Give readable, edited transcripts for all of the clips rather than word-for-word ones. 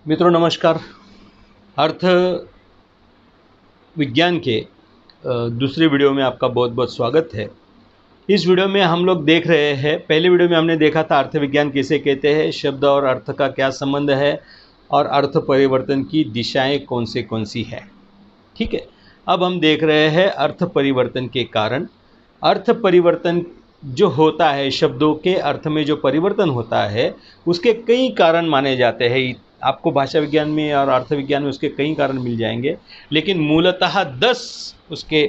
मित्रों नमस्कार। अर्थ विज्ञान के दूसरे वीडियो में आपका बहुत बहुत स्वागत है। इस वीडियो में हम लोग देख रहे हैं, पहले वीडियो में हमने देखा था अर्थ विज्ञान किसे कहते हैं, शब्द और अर्थ का क्या संबंध है और अर्थ परिवर्तन की दिशाएं कौन सी है। ठीक है, अब हम देख रहे हैं अर्थ परिवर्तन के कारण। अर्थ परिवर्तन जो होता है, शब्दों के अर्थ में जो परिवर्तन होता है, उसके कई कारण माने जाते हैं। आपको भाषा विज्ञान में और अर्थ विज्ञान में उसके कई कारण मिल जाएंगे, लेकिन मूलतः 10 उसके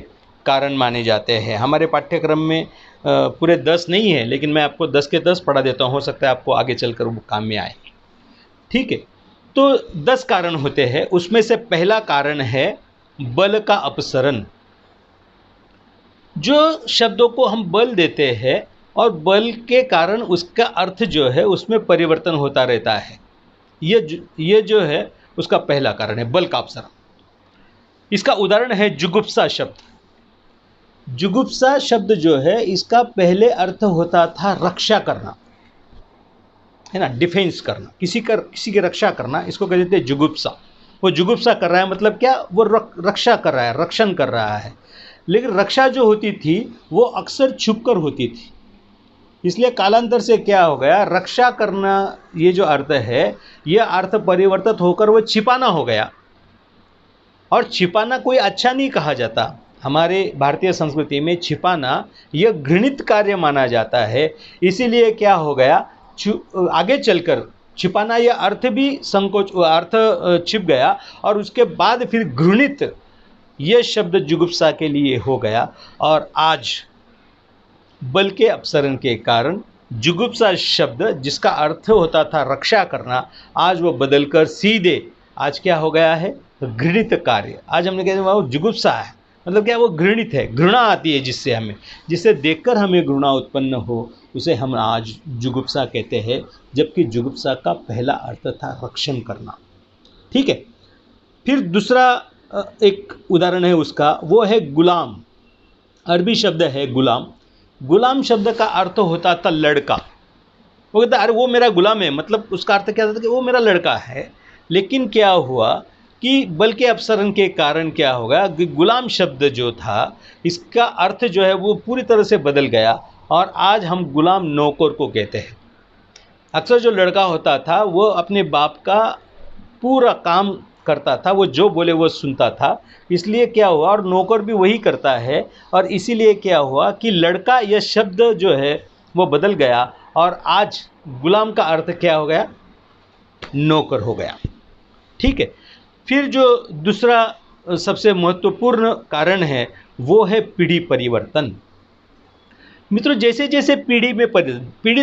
कारण माने जाते हैं। हमारे पाठ्यक्रम में पूरे 10 नहीं है, लेकिन मैं आपको 10 के 10 पढ़ा देता हूँ, हो सकता है आपको आगे चलकर वो काम में आए। ठीक है, तो 10 कारण होते हैं। उसमें से पहला कारण है बल का अपसरण। जो शब्दों को हम बल देते हैं और बल के कारण उसका अर्थ जो है उसमें परिवर्तन होता रहता है, ये जो है उसका पहला कारण है, बल का अपसरण। इसका उदाहरण है जुगुप्सा शब्द। जुगुप्सा शब्द जो है, इसका पहले अर्थ होता था रक्षा करना, है ना, डिफेंस करना, किसी की रक्षा करना, इसको कहते थे जुगुप्सा। वो जुगुप्सा कर रहा है मतलब क्या, वो रक्षा कर रहा है, रक्षण कर रहा है। लेकिन रक्षा जो होती थी वो अक्सर छुपकर होती थी, इसलिए कालांतर से क्या हो गया, रक्षा करना ये जो अर्थ है, ये अर्थ परिवर्तित होकर वो छिपाना हो गया। और छिपाना कोई अच्छा नहीं कहा जाता। हमारे भारतीय संस्कृति में छिपाना यह घृणित कार्य माना जाता है। इसीलिए क्या हो गया, आगे चलकर छिपाना यह अर्थ भी संकोच, अर्थ छिप गया और उसके बाद फिर घृणित ये शब्द जुगुप्सा के लिए हो गया। और आज बल के अपसरण के कारण जुगुप्सा शब्द, जिसका अर्थ होता था रक्षा करना, आज वो बदलकर सीधे आज क्या हो गया है, घृणित कार्य। आज हमने कहते हैं वो जुगुप्सा है, मतलब क्या, वो घृणित है, घृणा आती है जिससे देखकर हमें घृणा उत्पन्न हो, उसे हम आज जुगुप्सा कहते हैं। जबकि जुगुप्सा का पहला अर्थ था रक्षण करना। ठीक है, फिर दूसरा एक उदाहरण है उसका, वो है गुलाम। अरबी शब्द है गुलाम। गुलाम शब्द का अर्थ होता था लड़का। वो कहता अरे वो मेरा गुलाम है, मतलब उसका अर्थ क्या था कि वो मेरा लड़का है। लेकिन क्या हुआ कि बल के अपसरण के कारण क्या होगा, गुलाम शब्द जो था इसका अर्थ जो है वो पूरी तरह से बदल गया और आज हम गुलाम नौकर को कहते हैं। अक्सर जो लड़का होता था वो अपने बाप का पूरा काम करता था, वो जो बोले वो सुनता था, इसलिए क्या हुआ, और नौकर भी वही करता है, और इसीलिए क्या हुआ कि लड़का यह शब्द जो है वो बदल गया और आज गुलाम का अर्थ क्या हो गया, नौकर हो गया। ठीक है, फिर जो दूसरा सबसे महत्वपूर्ण कारण है वो है पीढ़ी परिवर्तन। मित्रों, जैसे जैसे पीढ़ी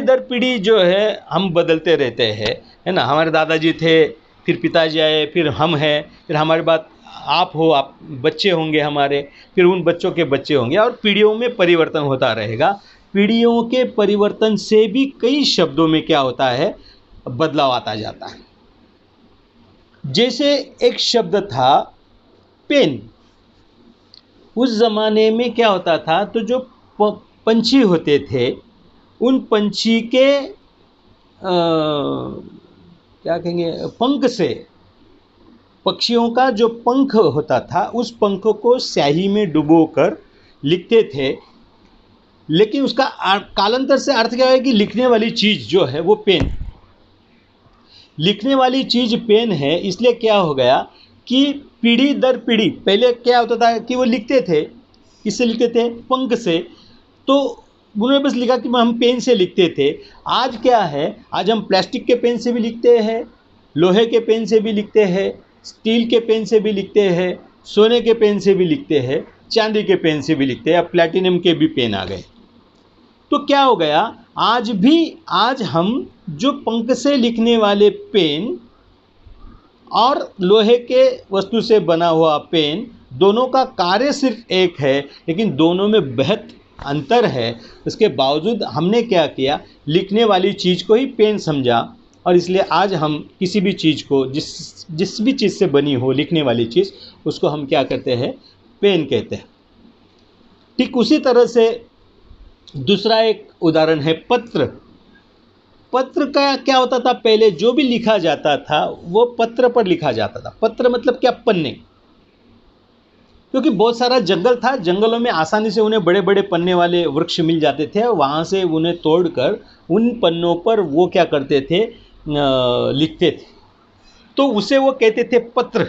दर पीढ़ी जो है हम बदलते रहते हैं, है ना। हमारे दादाजी थे, फिर पिताजी आए, फिर हम हैं, फिर हमारे बाद आप हो, आप बच्चे होंगे हमारे, फिर उन बच्चों के बच्चे होंगे, और पीढ़ियों में परिवर्तन होता रहेगा। पीढ़ियों के परिवर्तन से भी कई शब्दों में क्या होता है, बदलाव आता जाता है। जैसे एक शब्द था पेन। उस ज़माने में क्या होता था, तो जो पंछी होते थे, उन पंछी के क्या कहेंगे, पंख से, पक्षियों का जो पंख होता था उस पंख को स्याही में डुबोकर लिखते थे। लेकिन उसका कालांतर से अर्थ क्या है कि लिखने वाली चीज़ जो है वो पेन, लिखने वाली चीज़ पेन है। इसलिए क्या हो गया कि पीढ़ी दर पीढ़ी, पहले क्या होता था कि वो लिखते थे, किससे लिखते थे, पंख से, तो उन्होंने बस लिखा कि हम पेन से लिखते थे। आज क्या है, आज हम प्लास्टिक के पेन से भी लिखते हैं, लोहे के पेन से भी लिखते हैं, स्टील के पेन से भी लिखते हैं, सोने के पेन से भी लिखते हैं, चांदी के पेन से भी लिखते हैं, अब प्लैटिनम के भी पेन आ गए। तो क्या हो गया, आज हम जो पंख से लिखने वाले पेन और लोहे के वस्तु से बना हुआ पेन, दोनों का कार्य सिर्फ एक है, लेकिन दोनों में बेहद अंतर है। इसके बावजूद हमने क्या किया, लिखने वाली चीज़ को ही पेन समझा, और इसलिए आज हम किसी भी चीज़ को, जिस भी चीज़ से बनी हो लिखने वाली चीज़, उसको हम क्या कहते हैं, पेन कहते हैं। ठीक उसी तरह से दूसरा एक उदाहरण है पत्र। पत्र का क्या होता था, पहले जो भी लिखा जाता था वो पत्र पर लिखा जाता था। पत्र मतलब क्या, पन्ने, क्योंकि बहुत सारा जंगल था, जंगलों में आसानी से उन्हें बड़े बड़े पन्ने वाले वृक्ष मिल जाते थे, वहाँ से उन्हें तोड़कर उन पन्नों पर वो क्या करते थे, लिखते थे, तो उसे वो कहते थे पत्र।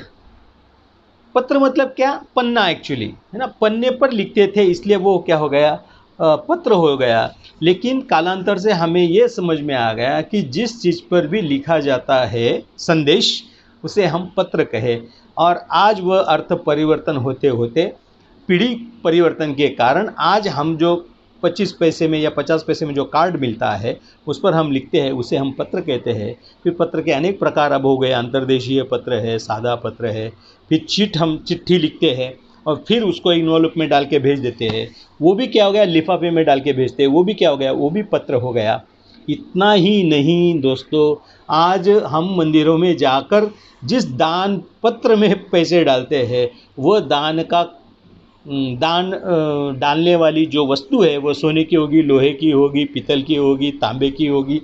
पत्र मतलब क्या, पन्ना एक्चुअली, है ना, पन्ने पर लिखते थे, इसलिए वो क्या हो गया, पत्र हो गया। लेकिन कालांतर से हमें ये समझ में आ गया कि जिस चीज़ पर भी लिखा जाता है संदेश, उसे हम पत्र कहे। और आज वह अर्थ परिवर्तन होते होते, पीढ़ी परिवर्तन के कारण आज हम जो 25 पैसे में या 50 पैसे में जो कार्ड मिलता है उस पर हम लिखते हैं, उसे हम पत्र कहते हैं। फिर पत्र के अनेक प्रकार अब हो गए, अंतर्देशीय पत्र है, सादा पत्र है, फिर हम चिट्ठी लिखते हैं और फिर उसको इन्वॉल्व में डाल के भेज देते हैं, वो भी क्या हो गया, लिफाफे में डाल के भेजते हैं, वो भी क्या हो गया, वो भी पत्र हो गया। इतना ही नहीं दोस्तों, आज हम मंदिरों में जाकर जिस दान पत्र में पैसे डालते हैं, वो दान का दान डालने वाली जो वस्तु है वो सोने की होगी, लोहे की होगी, पीतल की होगी, तांबे की होगी,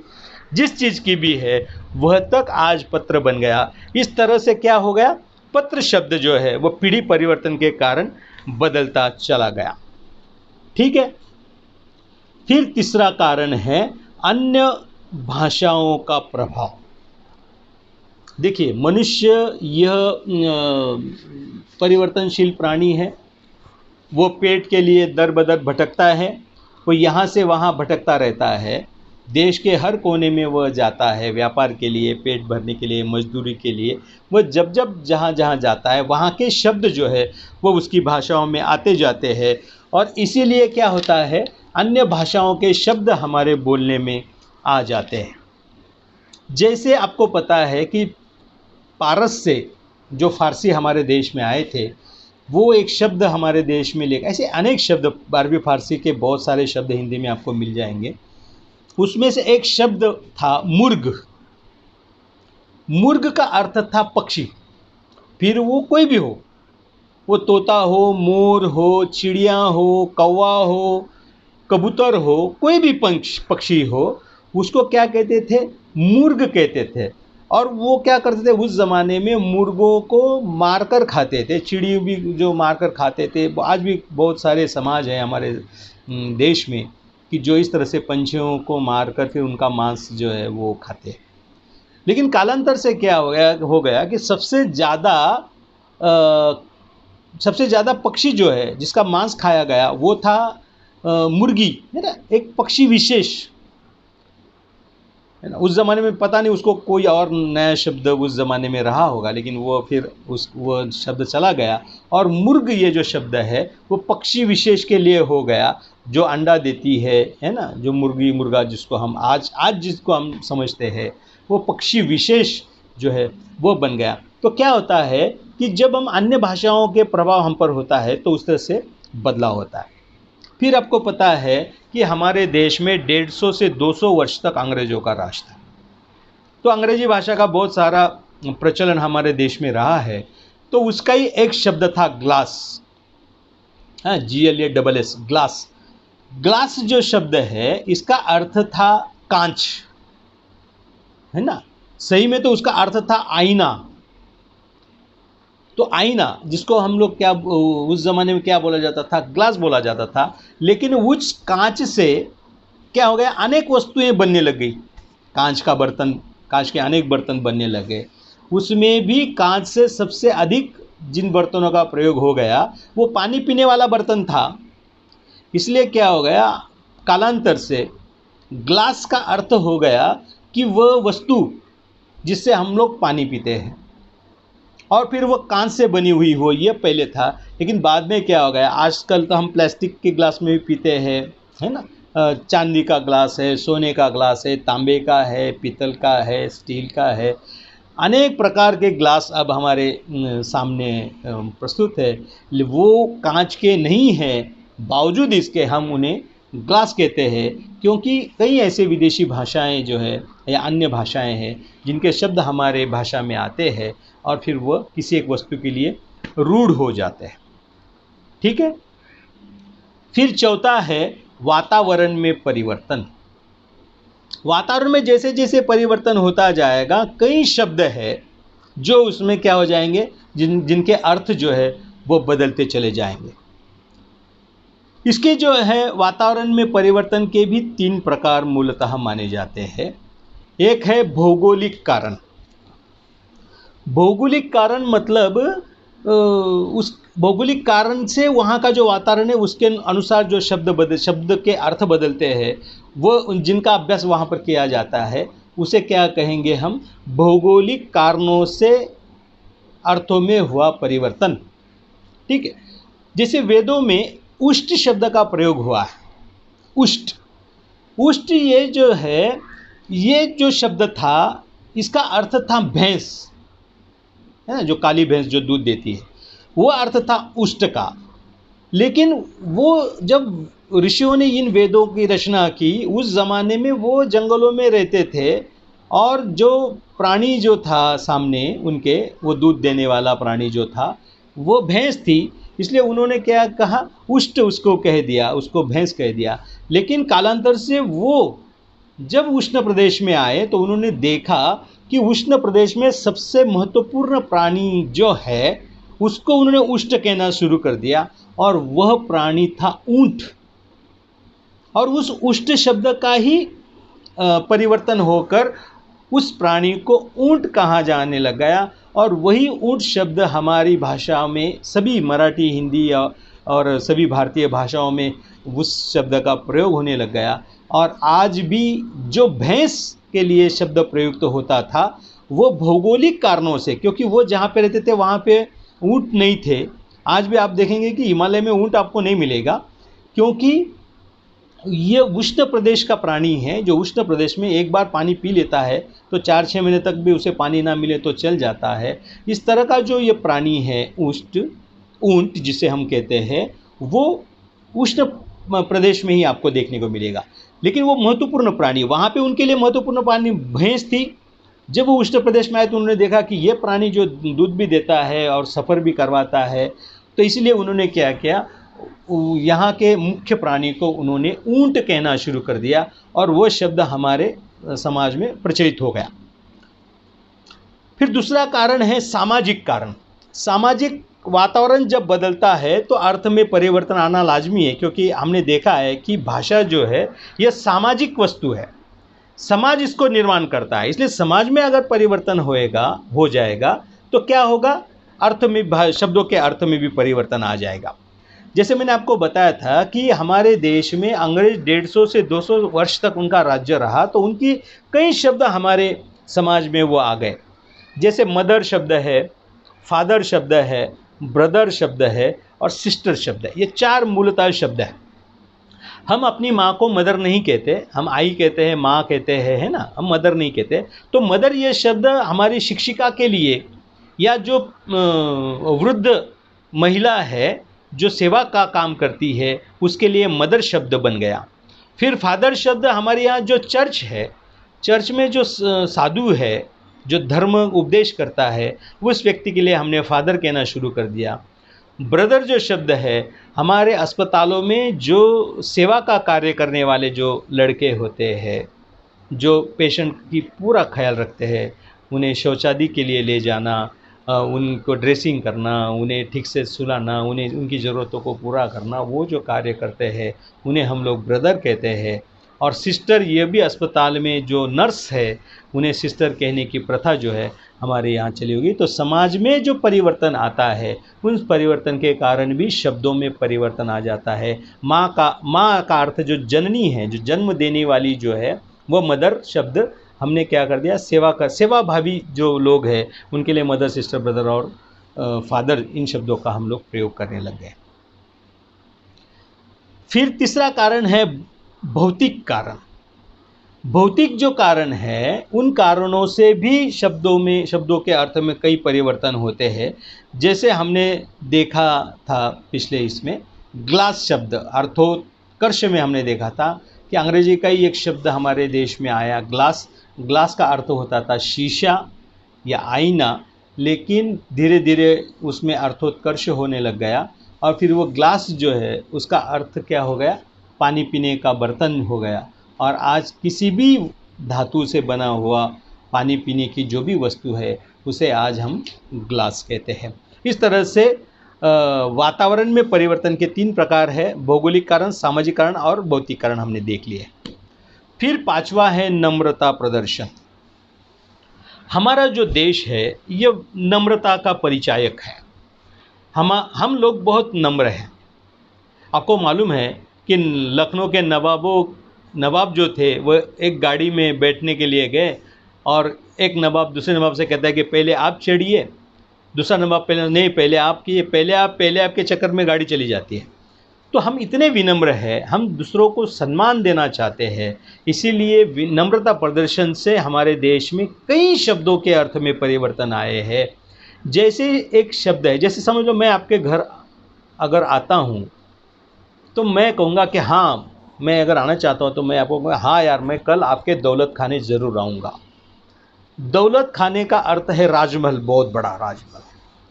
जिस चीज़ की भी है वह तक आज पत्र बन गया। इस तरह से क्या हो गया, पत्र शब्द जो है वो पीढ़ी परिवर्तन के कारण बदलता चला गया। ठीक है। फिर तीसरा कारण है अन्य भाषाओं का प्रभाव। देखिए, मनुष्य यह परिवर्तनशील प्राणी है, वो पेट के लिए दर बदर भटकता है, वो यहाँ से वहाँ भटकता रहता है, देश के हर कोने में वह जाता है, व्यापार के लिए, पेट भरने के लिए, मजदूरी के लिए, वह जब जब जहाँ जहाँ जाता है वहाँ के शब्द जो है वो उसकी भाषाओं में आते जाते हैं, और इसीलिए क्या होता है, अन्य भाषाओं के शब्द हमारे बोलने में आ जाते हैं। जैसे आपको पता है कि पारस से जो फारसी हमारे देश में आए थे, वो एक शब्द हमारे देश में लेकर, ऐसे अनेक शब्द, 12वीं फारसी के बहुत सारे शब्द हिंदी में आपको मिल जाएंगे। उसमें से एक शब्द था मुर्ग। मुर्ग का अर्थ था पक्षी, फिर वो कोई भी हो, वो तोता हो, मोर हो, चिड़िया हो, कौवा हो, कबूतर हो, कोई भी पक्षी हो, उसको क्या कहते थे, मुर्ग कहते थे। और वो क्या करते थे, उस ज़माने में मुर्गों को मारकर खाते थे, चिड़ी भी जो मारकर खाते थे। आज भी बहुत सारे समाज हैं हमारे देश में कि जो इस तरह से पंछियों को मारकर फिर उनका मांस जो है वो खाते हैं। लेकिन कालांतर से क्या हो गया कि सबसे ज़्यादा पक्षी जो है जिसका मांस खाया गया वो था मुर्गी, है ना, एक पक्षी विशेष, है ना। उस ज़माने में पता नहीं उसको कोई और नया शब्द उस ज़माने में रहा होगा, लेकिन वो फिर वो शब्द चला गया, और मुर्ग ये जो शब्द है वो पक्षी विशेष के लिए हो गया, जो अंडा देती है ना, जो मुर्गी मुर्गा जिसको हम आज जिसको हम समझते हैं, वो पक्षी विशेष जो है वो बन गया। तो क्या होता है कि जब हम अन्य भाषाओं के प्रभाव हम पर होता है तो उस तरह से बदलाव होता है। फिर आपको पता है कि हमारे देश में 150 से 200 वर्ष तक अंग्रेज़ों का राज था, तो अंग्रेजी भाषा का बहुत सारा प्रचलन हमारे देश में रहा है। तो उसका ही एक शब्द था ग्लास, हाँ, GLASS, ग्लास। ग्लास जो शब्द है इसका अर्थ था कांच, है ना। सही में तो उसका अर्थ था आईना। तो आईना जिसको हम लोग क्या उस ज़माने में क्या बोला जाता था, ग्लास बोला जाता था। लेकिन उस कांच से क्या हो गया, अनेक वस्तुएं बनने लग गई। कांच का बर्तन, कांच के अनेक बर्तन बनने लगे। उसमें भी कांच से सबसे अधिक जिन बर्तनों का प्रयोग हो गया वो पानी पीने वाला बर्तन था। इसलिए क्या हो गया, कालांतर से ग्लास का अर्थ हो गया कि वह वस्तु जिससे हम लोग पानी पीते हैं, और फिर वो कांच से बनी हुई हो, ये पहले था। लेकिन बाद में क्या हो गया, आजकल तो हम प्लास्टिक के ग्लास में भी पीते हैं, है ना। चांदी का ग्लास है, सोने का ग्लास है, तांबे का है, पीतल का है, स्टील का है, अनेक प्रकार के ग्लास अब हमारे सामने प्रस्तुत है। वो कांच के नहीं हैं, बावजूद इसके हम उन्हें ग्लास कहते हैं, क्योंकि कई ऐसे विदेशी भाषाएं जो है या अन्य भाषाएं हैं जिनके शब्द हमारे भाषा में आते हैं और फिर वह किसी एक वस्तु के लिए रूढ़ हो जाते हैं। ठीक है। फिर चौथा है वातावरण में परिवर्तन। वातावरण में जैसे जैसे परिवर्तन होता जाएगा, कई शब्द है जो उसमें क्या हो जाएंगे, जिनके अर्थ जो है वो बदलते चले जाएंगे। इसके जो है वातावरण में परिवर्तन के भी 3 प्रकार मूलतः माने जाते हैं। एक है भौगोलिक कारण। भौगोलिक कारण मतलब उस भौगोलिक कारण से वहाँ का जो वातावरण है उसके अनुसार जो शब्द के अर्थ बदलते हैं, वो जिनका अभ्यास वहाँ पर किया जाता है उसे क्या कहेंगे हम, भौगोलिक कारणों से अर्थों में हुआ परिवर्तन। ठीक है। जैसे वेदों में उष्ट शब्द का प्रयोग हुआ है। उष्ट उष्ट ये जो है, ये जो शब्द था इसका अर्थ था भैंस, है ना, जो काली भैंस जो दूध देती है, वो अर्थ था उष्ट का। लेकिन वो जब ऋषियों ने इन वेदों की रचना की, उस ज़माने में वो जंगलों में रहते थे और जो प्राणी जो था सामने उनके, वो दूध देने वाला प्राणी जो था वो भैंस थी, इसलिए उन्होंने क्या कहा, उष्ट उसको कह दिया, उसको भैंस कह दिया। लेकिन कालांतर से वो जब उष्ण प्रदेश में आए तो उन्होंने देखा कि उष्ण प्रदेश में सबसे महत्वपूर्ण प्राणी जो है उसको उन्होंने उष्ट कहना शुरू कर दिया, और वह प्राणी था ऊंट। और उस उष्ट शब्द का ही परिवर्तन होकर उस प्राणी को ऊंट कहा जाने लग गया, और वही ऊंट शब्द हमारी भाषा में, सभी मराठी, हिंदी और सभी भारतीय भाषाओं में उस शब्द का प्रयोग होने लग गया। और आज भी जो भैंस के लिए शब्द प्रयुक्त होता था वो भौगोलिक कारणों से, क्योंकि वो जहाँ पे रहते थे वहाँ पे ऊंट नहीं थे। आज भी आप देखेंगे कि हिमालय में ऊंट आपको नहीं मिलेगा, क्योंकि ये उष्ण प्रदेश का प्राणी है, जो उष्ण प्रदेश में एक बार पानी पी लेता है तो 4-6 महीने तक भी उसे पानी ना मिले तो चल जाता है। इस तरह का जो ये प्राणी है ऊंट जिसे हम कहते हैं, वो उष्ण प्रदेश में ही आपको देखने को मिलेगा। लेकिन वो महत्वपूर्ण प्राणी, वहाँ पे उनके लिए महत्वपूर्ण प्राणी भैंस थी। जब वो उष्ण प्रदेश में आए तो उन्होंने देखा कि ये प्राणी जो दूध भी देता है और सफ़र भी करवाता है, तो इसलिए उन्होंने क्या किया, यहाँ के मुख्य प्राणी को उन्होंने ऊंट कहना शुरू कर दिया, और वो शब्द हमारे समाज में प्रचलित हो गया। फिर दूसरा कारण है सामाजिक कारण। सामाजिक वातावरण जब बदलता है तो अर्थ में परिवर्तन आना लाजमी है, क्योंकि हमने देखा है कि भाषा जो है यह सामाजिक वस्तु है, समाज इसको निर्माण करता है। इसलिए समाज में अगर परिवर्तन हो जाएगा तो क्या होगा, अर्थ में, शब्दों के अर्थ में भी परिवर्तन आ जाएगा। जैसे मैंने आपको बताया था कि हमारे देश में अंग्रेज 150 से 200 वर्ष तक उनका राज्य रहा, तो उनकी कई शब्द हमारे समाज में वो आ गए। जैसे मदर शब्द है, फादर शब्द है, ब्रदर शब्द है और सिस्टर शब्द है। ये 4 मूलतः शब्द हैं। हम अपनी माँ को मदर नहीं कहते, हम आई कहते हैं, माँ कहते हैं, है ना, हम मदर नहीं कहते। तो मदर ये शब्द हमारी शिक्षिका के लिए, या जो वृद्ध महिला है जो सेवा का काम करती है, उसके लिए मदर शब्द बन गया। फिर फादर शब्द हमारे यहाँ जो चर्च है, चर्च में जो साधु है, जो धर्म उपदेश करता है, उस व्यक्ति के लिए हमने फादर कहना शुरू कर दिया। ब्रदर जो शब्द है, हमारे अस्पतालों में जो सेवा का कार्य करने वाले जो लड़के होते हैं, जो पेशेंट की पूरा ख्याल रखते हैं, उन्हें शौचालय के लिए ले जाना, उनको ड्रेसिंग करना, उन्हें ठीक से सुलाना, उन्हें उनकी ज़रूरतों को पूरा करना, वो जो कार्य करते हैं उन्हें हम लोग ब्रदर कहते हैं। और सिस्टर, ये भी अस्पताल में जो नर्स है उन्हें सिस्टर कहने की प्रथा जो है हमारे यहाँ चली होगी। तो समाज में जो परिवर्तन आता है, उन परिवर्तन के कारण भी शब्दों में परिवर्तन आ जाता है। माँ का अर्थ जो जननी है, जो जन्म देने वाली जो है, वो मदर शब्द हमने क्या कर दिया, सेवा भावी जो लोग हैं उनके लिए मदर, सिस्टर, ब्रदर और फादर, इन शब्दों का हम लोग प्रयोग करने लग गए। फिर तीसरा कारण है भौतिक कारण। भौतिक जो कारण है, उन कारणों से भी शब्दों के अर्थ में कई परिवर्तन होते हैं। जैसे हमने देखा था पिछले इसमें ग्लास शब्द, अर्थोत्कर्ष में हमने देखा था कि अंग्रेजी का ही एक शब्द हमारे देश में आया, ग्लास का अर्थ होता था शीशा या आईना, लेकिन धीरे धीरे उसमें अर्थोत्कर्ष होने लग गया, और फिर वो ग्लास जो है उसका अर्थ क्या हो गया, पानी पीने का बर्तन हो गया। और आज किसी भी धातु से बना हुआ पानी पीने की जो भी वस्तु है उसे आज हम ग्लास कहते हैं। इस तरह से वातावरण में परिवर्तन के 3 प्रकार है, भौगोलिक कारण, सामाजिक कारण और भौतिक कारण हमने देख लिए। फिर 5वां है नम्रता प्रदर्शन। हमारा जो देश है ये नम्रता का परिचायक है। हम लोग बहुत नम्र हैं। आपको मालूम है कि लखनऊ के नवाब जो थे वो एक गाड़ी में बैठने के लिए गए और एक नवाब दूसरे नवाब से कहता है कि पहले आप चढ़िए, दूसरा नवाब पहले नहीं, पहले आप किए, पहले आपके चक्कर में गाड़ी चली जाती है। तो हम इतने विनम्र हैं, हम दूसरों को सम्मान देना चाहते हैं, इसीलिए विनम्रता प्रदर्शन से हमारे देश में कई शब्दों के अर्थ में परिवर्तन आए हैं। जैसे एक शब्द है, जैसे समझ लो मैं आपके घर अगर आता हूँ तो मैं कहूँगा कि हाँ, मैं अगर आना चाहता हूँ तो मैं आपको कहूँगा हाँ यार, मैं कल आपके दौलत खाने ज़रूर आऊँगा। दौलत खाने का अर्थ है राजमहल, बहुत बड़ा राजमहल।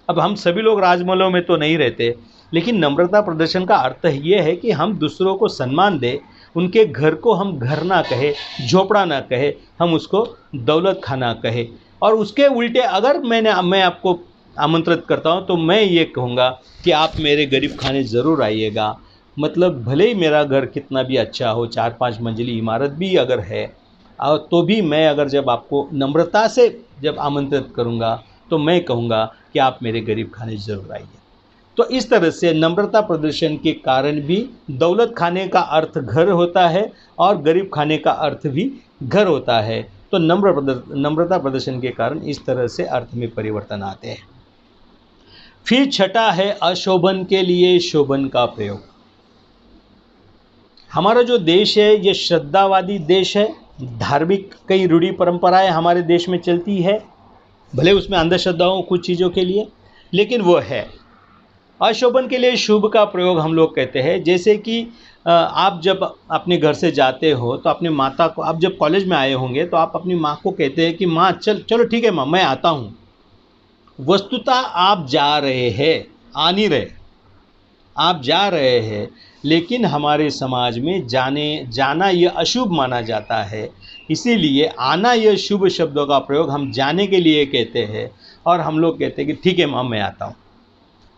अब हम सभी लोग राजमहलों में तो नहीं रहते, लेकिन नम्रता प्रदर्शन का अर्थ ये है कि हम दूसरों को सम्मान दें, उनके घर को हम घर ना कहे, झोपड़ा ना कहे, हम उसको दौलत खाना कहे। और उसके उल्टे अगर मैं आपको आमंत्रित करता हूँ तो मैं ये कहूँगा कि आप मेरे गरीब खाने ज़रूर आइएगा। मतलब भले ही मेरा घर कितना भी अच्छा हो, 4-5 मंजिली इमारत भी अगर है, और तो भी मैं अगर जब आपको नम्रता से जब आमंत्रित करूँगा तो मैं कहूँगा कि आप मेरे गरीब खाने ज़रूर आइए। तो इस तरह से नम्रता प्रदर्शन के कारण भी दौलत खाने का अर्थ घर होता है और गरीब खाने का अर्थ भी घर होता है। तो नम्रता प्रदर्शन के कारण इस तरह से अर्थ में परिवर्तन आते हैं। फिर 6ठा है अशोभन के लिए शोभन का प्रयोग। हमारा जो देश है ये श्रद्धावादी देश है। धार्मिक कई रूढ़ी परंपराएं हमारे देश में चलती है, भले उसमें अंधश्रद्धाओं कुछ चीज़ों के लिए, लेकिन वो है। अशोभन के लिए शुभ का प्रयोग हम लोग कहते हैं। जैसे कि आप जब अपने घर से जाते हो तो अपनी माता को, आप जब कॉलेज में आए होंगे तो आप अपनी माँ को कहते हैं कि माँ चलो ठीक है माँ, मैं आता हूँ। वस्तुतः आप जा रहे हैं, आ नहीं रहे, आप जा रहे हैं, लेकिन हमारे समाज में जाना यह अशुभ माना जाता है। इसीलिए आना यह शुभ शब्दों का प्रयोग हम जाने के लिए कहते हैं और हम लोग कहते हैं कि ठीक है माँ, मैं आता हूँ,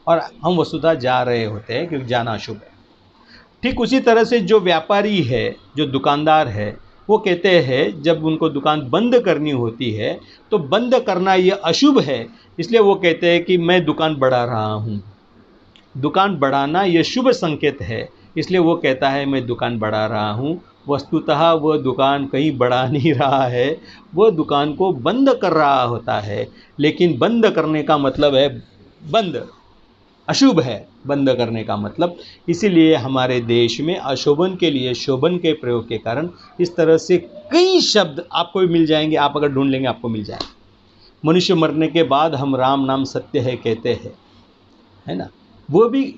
और हम वस्तुतः जा रहे होते हैं क्योंकि जाना अशुभ है। ठीक उसी तरह से जो व्यापारी है, जो दुकानदार है, वो कहते हैं जब उनको दुकान बंद करनी होती है तो बंद करना यह अशुभ है, इसलिए वो कहते हैं कि मैं दुकान बढ़ा रहा हूँ। दुकान बढ़ाना यह शुभ संकेत है, इसलिए वो कहता है मैं दुकान बढ़ा रहा हूँ। वस्तुतः वह दुकान कहीं बढ़ा नहीं रहा है, वह दुकान को बंद कर रहा होता है। लेकिन बंद करने का मतलब है बंद, अशुभ है बंद करने का मतलब। इसीलिए हमारे देश में अशोभन के लिए शोभन के प्रयोग के कारण इस तरह से कई शब्द आपको भी मिल जाएंगे। आप अगर ढूंढ लेंगे आपको मिल जाएंगे। मनुष्य मरने के बाद हम राम नाम सत्य है कहते हैं, है ना। वो भी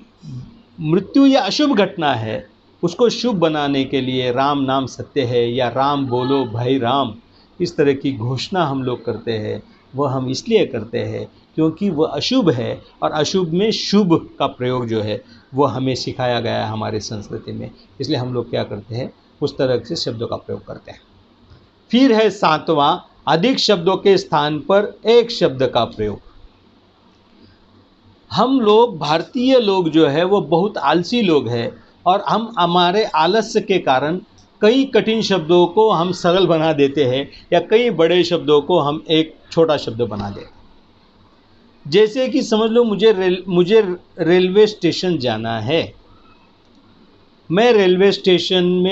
मृत्यु या अशुभ घटना है, उसको शुभ बनाने के लिए राम नाम सत्य है या राम बोलो भाई राम, इस तरह की घोषणा हम लोग करते हैं। वह हम इसलिए करते हैं क्योंकि वह अशुभ है, और अशुभ में शुभ का प्रयोग जो है वो हमें सिखाया गया है हमारे संस्कृति में। इसलिए हम लोग क्या करते हैं, उस तरह से शब्दों का प्रयोग करते हैं। फिर है 7वां, अधिक शब्दों के स्थान पर एक शब्द का प्रयोग। हम लोग भारतीय लोग जो है वो बहुत आलसी लोग हैं, और हम हमारे आलस्य के कारण कई कठिन शब्दों को हम सरल बना देते हैं, या कई बड़े शब्दों को हम एक छोटा शब्द बना देते हैं। जैसे कि समझ लो मुझे रेलवे स्टेशन जाना है। मैं रेलवे स्टेशन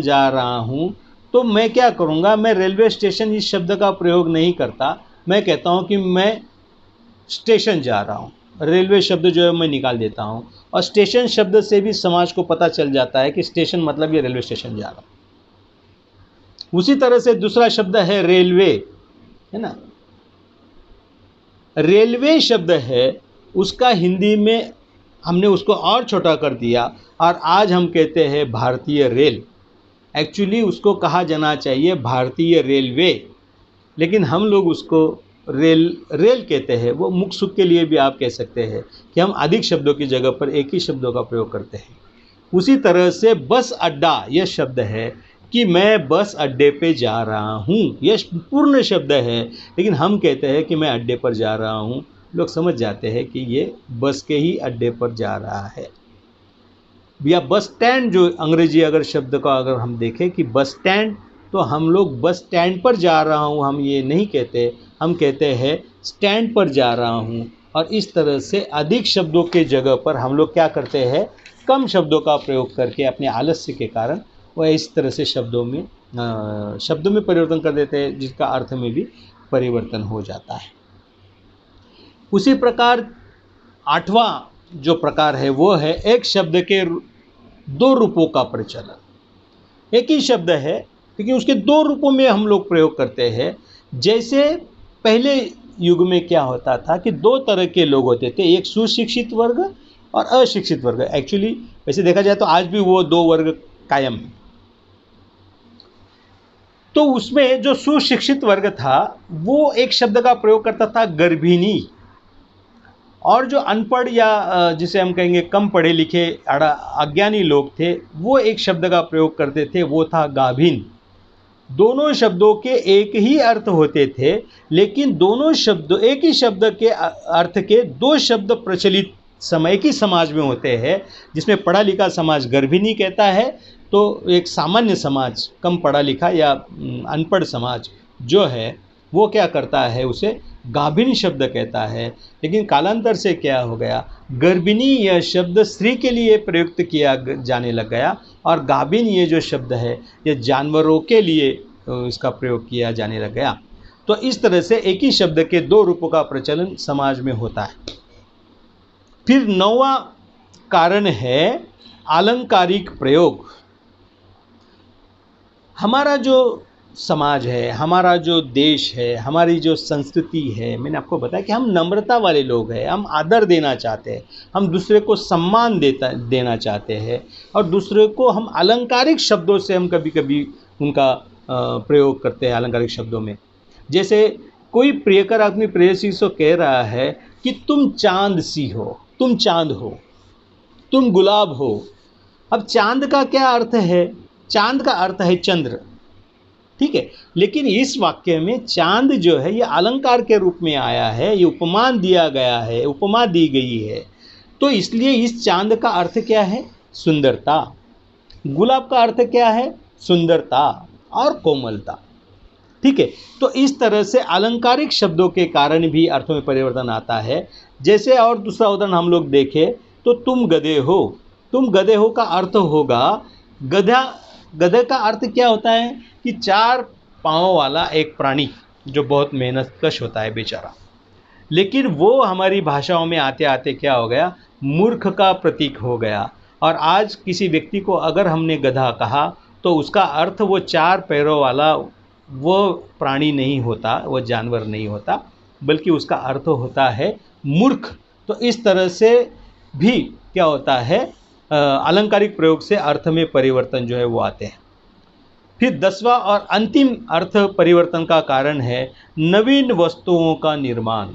जा रहा हूँ, तो मैं क्या करूँगा, मैं रेलवे स्टेशन इस शब्द का प्रयोग नहीं करता। मैं कहता हूँ कि मैं स्टेशन जा रहा हूँ। रेलवे शब्द जो है मैं निकाल देता हूँ, और स्टेशन शब्द से भी समाज को पता चल जाता है कि स्टेशन मतलब ये रेलवे स्टेशन जा रहा हूँ। उसी तरह से दूसरा शब्द है रेलवे, है ना। रेलवे शब्द है, उसका हिंदी में हमने उसको और छोटा कर दिया, और आज हम कहते हैं भारतीय रेल। एक्चुअली उसको कहा जाना चाहिए भारतीय रेलवे, लेकिन हम लोग उसको रेल कहते हैं। वो मुख सुख के लिए भी आप कह सकते हैं कि हम अधिक शब्दों की जगह पर एक ही शब्दों का प्रयोग करते हैं। उसी तरह से बस अड्डा यह शब्द है, कि मैं बस अड्डे पे जा रहा हूँ, यह पूर्ण शब्द है, लेकिन हम कहते हैं कि मैं अड्डे पर जा रहा हूँ, लोग समझ जाते हैं कि ये बस के ही अड्डे पर जा रहा है। या बस स्टैंड, जो अंग्रेजी अगर शब्द का अगर हम देखें कि बस स्टैंड, तो हम लोग बस स्टैंड पर जा रहा हूँ हम ये नहीं कहते, हम कहते हैं स्टैंड पर जा रहा हूँ। और इस तरह से अधिक शब्दों के जगह पर हम लोग क्या करते हैं, कम शब्दों का प्रयोग करके अपने आलस्य के कारण वह इस तरह से शब्दों में परिवर्तन कर देते हैं, जिसका अर्थ में भी परिवर्तन हो जाता है। उसी प्रकार 8वां जो प्रकार है वो है एक शब्द के 2 रूपों का प्रचलन। एक ही शब्द है लेकिन उसके 2 रूपों में हम लोग प्रयोग करते हैं। जैसे पहले युग में क्या होता था कि 2 तरह के लोग होते थे, एक सुशिक्षित वर्ग और अशिक्षित वर्ग। एक्चुअली वैसे देखा जाए तो आज भी वो 2 वर्ग कायम है। तो उसमें जो सुशिक्षित वर्ग था वो एक शब्द का प्रयोग करता था गर्भिणी, और जो अनपढ़ या जिसे हम कहेंगे कम पढ़े लिखे अज्ञानी लोग थे वो एक शब्द का प्रयोग करते थे, वो था गाभिन। दोनों शब्दों के एक ही अर्थ होते थे, लेकिन दोनों शब्द एक ही शब्द के अर्थ के 2 शब्द प्रचलित समय की समाज में होते हैं, जिसमें पढ़ा लिखा समाज गर्भिणी कहता है, तो एक सामान्य समाज कम पढ़ा लिखा या अनपढ़ समाज जो है वो क्या करता है, उसे गाभिन शब्द कहता है। लेकिन कालांतर से क्या हो गया, गर्भिणी यह शब्द स्त्री के लिए प्रयुक्त किया जाने लग गया, और गाभिन ये जो शब्द है ये जानवरों के लिए इसका प्रयोग किया जाने लग गया। तो इस तरह से एक ही शब्द के 2 रूपों का प्रचलन समाज में होता है। फिर 9वां कारण है आलंकारिक प्रयोग। हमारा जो समाज है, हमारा जो देश है, हमारी जो संस्कृति है, मैंने आपको बताया कि हम नम्रता वाले लोग हैं, हम आदर देना चाहते हैं, हम दूसरे को सम्मान देना चाहते हैं, और दूसरे को हम अलंकारिक शब्दों से हम कभी कभी उनका प्रयोग करते हैं अलंकारिक शब्दों में। जैसे कोई प्रियकर अपनी प्रेयसी से कह रहा है कि तुम चांद सी हो, तुम चांद हो, तुम गुलाब हो। अब चांद का क्या अर्थ है, चांद का अर्थ है चंद्र, ठीक है। लेकिन इस वाक्य में चांद जो है ये अलंकार के रूप में आया है, ये उपमान दिया गया है, उपमा दी गई है, तो इसलिए इस चांद का अर्थ क्या है, सुंदरता। गुलाब का अर्थ क्या है, सुंदरता और कोमलता, ठीक है। तो इस तरह से अलंकारिक शब्दों के कारण भी अर्थों में परिवर्तन आता है। जैसे और दूसरा उदाहरण हम लोग देखें तो तुम गधे हो, तुम गधे हो का अर्थ होगा गधा। गधे का अर्थ क्या होता है कि 4 पाँव वाला एक प्राणी जो बहुत मेहनतकश होता है बेचारा। लेकिन वो हमारी भाषाओं में आते आते क्या हो गया, मूर्ख का प्रतीक हो गया। और आज किसी व्यक्ति को अगर हमने गधा कहा तो उसका अर्थ वो 4 पैरों वाला वो प्राणी नहीं होता, वो जानवर नहीं होता, बल्कि उसका अर्थ होता है मूर्ख। तो इस तरह से भी क्या होता है, अलंकारिक प्रयोग से अर्थ में परिवर्तन जो है वो आते हैं। फिर 10वां और अंतिम अर्थ परिवर्तन का कारण है नवीन वस्तुओं का निर्माण।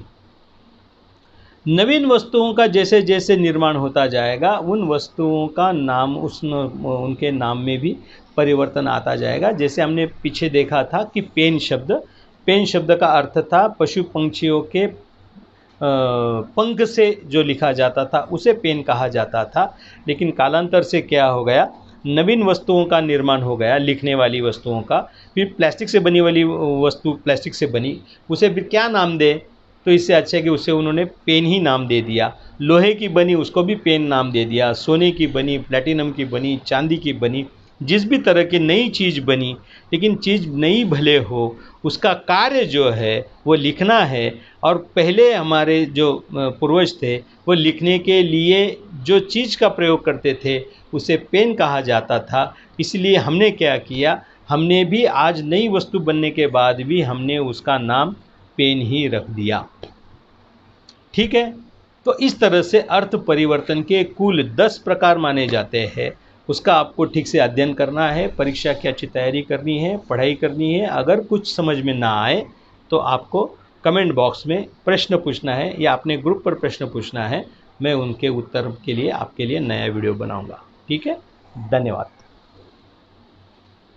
नवीन वस्तुओं का जैसे जैसे निर्माण होता जाएगा उन वस्तुओं का नाम उनके नाम में भी परिवर्तन आता जाएगा। जैसे हमने पीछे देखा था कि पेन शब्द का अर्थ था पशु पंक्षियों के पंख से जो लिखा जाता था उसे पेन कहा जाता था। लेकिन कालांतर से क्या हो गया, नवीन वस्तुओं का निर्माण हो गया, लिखने वाली वस्तुओं का। फिर प्लास्टिक से बनी वाली वस्तु प्लास्टिक से बनी, उसे फिर क्या नाम दे, तो इससे अच्छा है कि उसे उन्होंने पेन ही नाम दे दिया। लोहे की बनी उसको भी पेन नाम दे दिया, सोने की बनी, प्लैटिनम की बनी, चांदी की बनी, जिस भी तरह की नई चीज़ बनी, लेकिन चीज़ नई भले हो उसका कार्य जो है वो लिखना है। और पहले हमारे जो पूर्वज थे वो लिखने के लिए जो चीज़ का प्रयोग करते थे उसे पेन कहा जाता था। इसलिए हमने क्या किया, हमने भी आज नई वस्तु बनने के बाद भी हमने उसका नाम पेन ही रख दिया, ठीक है। तो इस तरह से अर्थ परिवर्तन के कुल 10 प्रकार माने जाते हैं। उसका आपको ठीक से अध्ययन करना है, परीक्षा की अच्छी तैयारी करनी है, पढ़ाई करनी है। अगर कुछ समझ में ना आए तो आपको कमेंट बॉक्स में प्रश्न पूछना है या अपने ग्रुप पर प्रश्न पूछना है। मैं उनके उत्तर के लिए आपके लिए नया वीडियो बनाऊंगा, ठीक है। धन्यवाद।